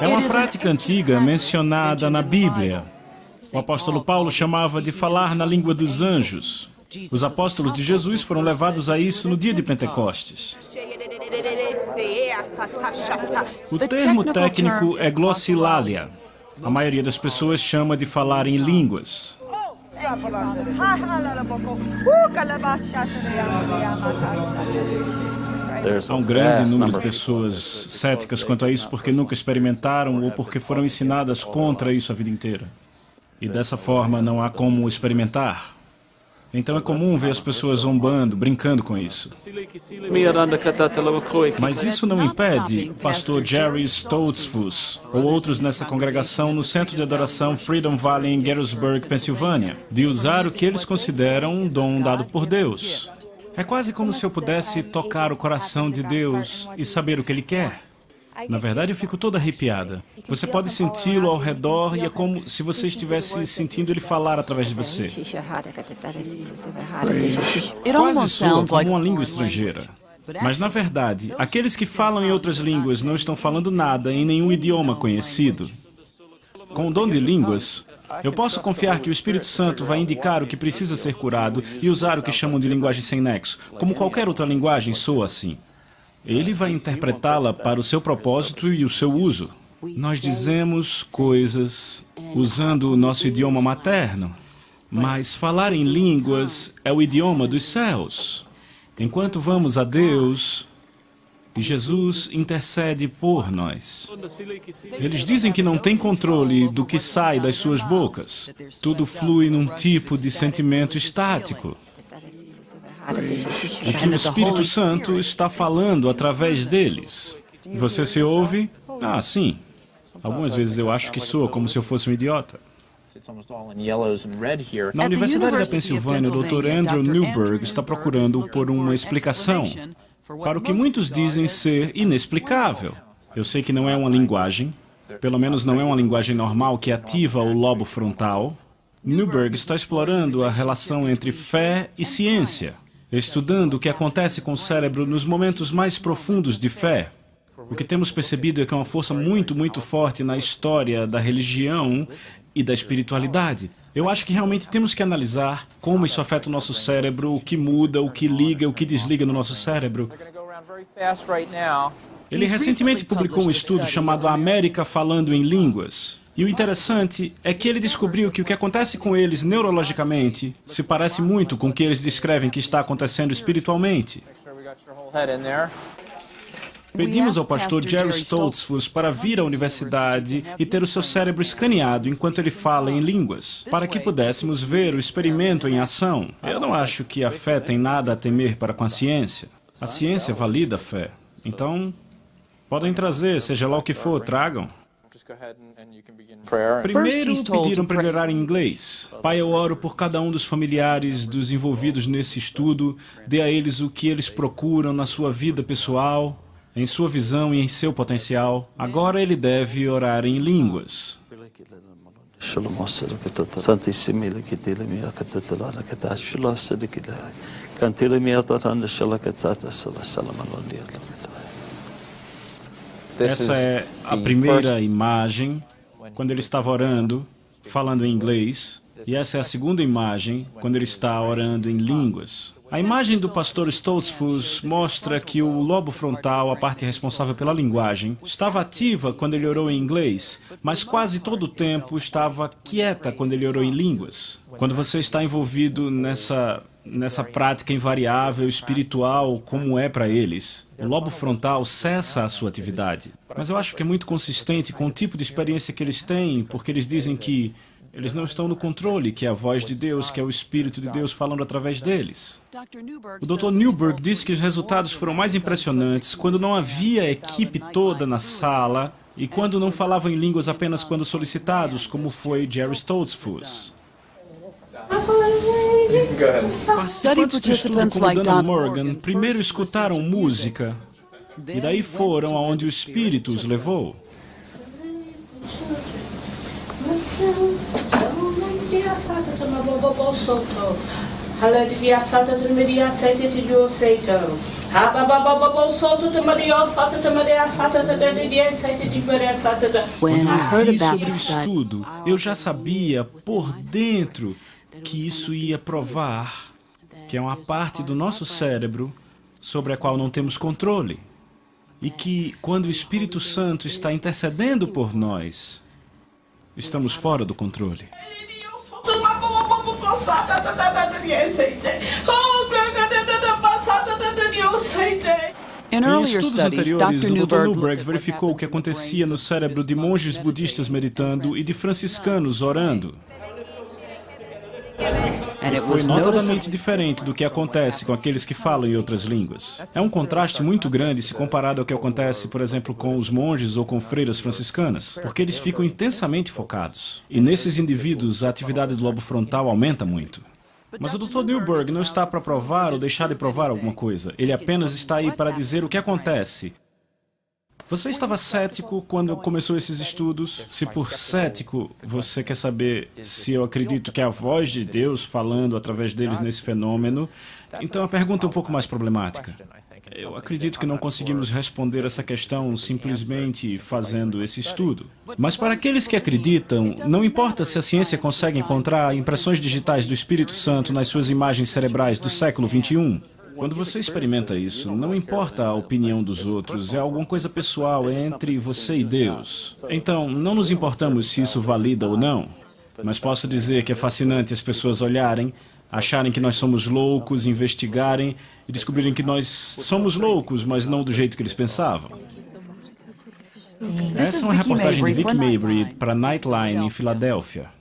É uma prática antiga mencionada na Bíblia. O apóstolo Paulo chamava de falar na língua dos anjos. Os apóstolos de Jesus foram levados a isso no dia de Pentecostes. O termo técnico é glossilália. A maioria das pessoas chama de falar em línguas. Há um grande número de pessoas céticas quanto a isso porque nunca experimentaram ou porque foram ensinadas contra isso a vida inteira. E dessa forma não há como experimentar. Então é comum ver as pessoas zombando, brincando com isso. Mas isso não impede o pastor Jerry Stoltzfus ou outros nessa congregação no Centro de Adoração Freedom Valley em Gettysburg, Pensilvânia, de usar o que eles consideram um dom dado por Deus. É quase como se eu pudesse tocar o coração de Deus e saber o que Ele quer. Na verdade, eu fico toda arrepiada. Você pode senti-lo ao redor e é como se você estivesse sentindo Ele falar através de você. Quase soa como uma língua estrangeira. Mas, na verdade, aqueles que falam em outras línguas não estão falando nada em nenhum idioma conhecido. Com o dom de línguas, eu posso confiar que o Espírito Santo vai indicar o que precisa ser curado e usar o que chamam de linguagem sem nexo. Como qualquer outra linguagem soa assim. Ele vai interpretá-la para o seu propósito e o seu uso. Nós dizemos coisas usando o nosso idioma materno, mas falar em línguas é o idioma dos céus. Enquanto vamos a Deus, e Jesus intercede por nós. Eles dizem que não têm controle do que sai das suas bocas. Tudo flui num tipo de sentimento estático. E que o Espírito Santo está falando através deles. Você se ouve? Ah, sim. Algumas vezes eu acho que soa como se eu fosse um idiota. Na Universidade da Pensilvânia, o Dr. Andrew Newberg está procurando por uma explicação para o que muitos dizem ser inexplicável. Eu sei que não é uma linguagem, pelo menos não é uma linguagem normal que ativa o lobo frontal. Newberg está explorando a relação entre fé e ciência, estudando o que acontece com o cérebro nos momentos mais profundos de fé. O que temos percebido é que há uma força muito, muito forte na história da religião e da espiritualidade. Eu acho que realmente temos que analisar como isso afeta o nosso cérebro, o que muda, o que liga, o que desliga no nosso cérebro. Ele recentemente publicou um estudo chamado A América Falando em Línguas. E o interessante é que ele descobriu que o que acontece com eles neurologicamente se parece muito com o que eles descrevem que está acontecendo espiritualmente. Pedimos ao pastor Jerry Stoltzfus para vir à universidade e ter o seu cérebro escaneado enquanto ele fala em línguas, para que pudéssemos ver o experimento em ação. Eu não acho que a fé tem nada a temer para com a ciência. A ciência valida a fé. Então, podem trazer, seja lá o que for, tragam. Primeiro, pediram para ele orar em inglês. Pai, eu oro por cada um dos familiares dos envolvidos nesse estudo. Dê a eles o que eles procuram na sua vida pessoal, em sua visão e em seu potencial. Agora ele deve orar em línguas. Essa é a primeira imagem, quando ele estava orando, falando em inglês. E essa é a segunda imagem, quando ele está orando em línguas. A imagem do pastor Stoltzfus mostra que o lobo frontal, a parte responsável pela linguagem, estava ativa quando ele orou em inglês, mas quase todo o tempo estava quieta quando ele orou em línguas. Quando você está envolvido nessa prática invariável, espiritual, como é para eles, o lobo frontal cessa a sua atividade. Mas eu acho que é muito consistente com o tipo de experiência que eles têm, porque eles dizem que eles não estão no controle, que é a voz de Deus, que é o Espírito de Deus falando através deles. O Dr. Newberg disse que os resultados foram mais impressionantes quando não havia a equipe toda na sala e quando não falavam em línguas apenas quando solicitados, como foi Jerry Stoltzfus. Participantes do estudo como Dana Morgan primeiro escutaram música e daí foram aonde o Espírito os levou. Quando eu vi sobre o estudo, eu já sabia por dentro que isso ia provar que é uma parte do nosso cérebro sobre a qual não temos controle. E que, quando o Espírito Santo está intercedendo por nós, estamos fora do controle. Em estudos anteriores, o Dr. Newberg verificou o que acontecia no cérebro de monges budistas meditando e de franciscanos orando. Foi notadamente diferente do que acontece com aqueles que falam em outras línguas. É um contraste muito grande se comparado ao que acontece, por exemplo, com os monges ou com freiras franciscanas, porque eles ficam intensamente focados. E nesses indivíduos, a atividade do lobo frontal aumenta muito. Mas o Dr. Newberg não está para provar ou deixar de provar alguma coisa. Ele apenas está aí para dizer o que acontece. Você estava cético quando começou esses estudos? Se por cético você quer saber se eu acredito que é a voz de Deus falando através deles nesse fenômeno, então a pergunta é um pouco mais problemática. Eu acredito que não conseguimos responder essa questão simplesmente fazendo esse estudo. Mas para aqueles que acreditam, não importa se a ciência consegue encontrar impressões digitais do Espírito Santo nas suas imagens cerebrais do século XXI. Quando você experimenta isso, não importa a opinião dos outros, é alguma coisa pessoal entre você e Deus. Então, não nos importamos se isso valida ou não, mas posso dizer que é fascinante as pessoas olharem, acharem que nós somos loucos, investigarem e descobrirem que nós somos loucos, mas não do jeito que eles pensavam. Essa é uma reportagem de Vic Mabry para Nightline, em Filadélfia.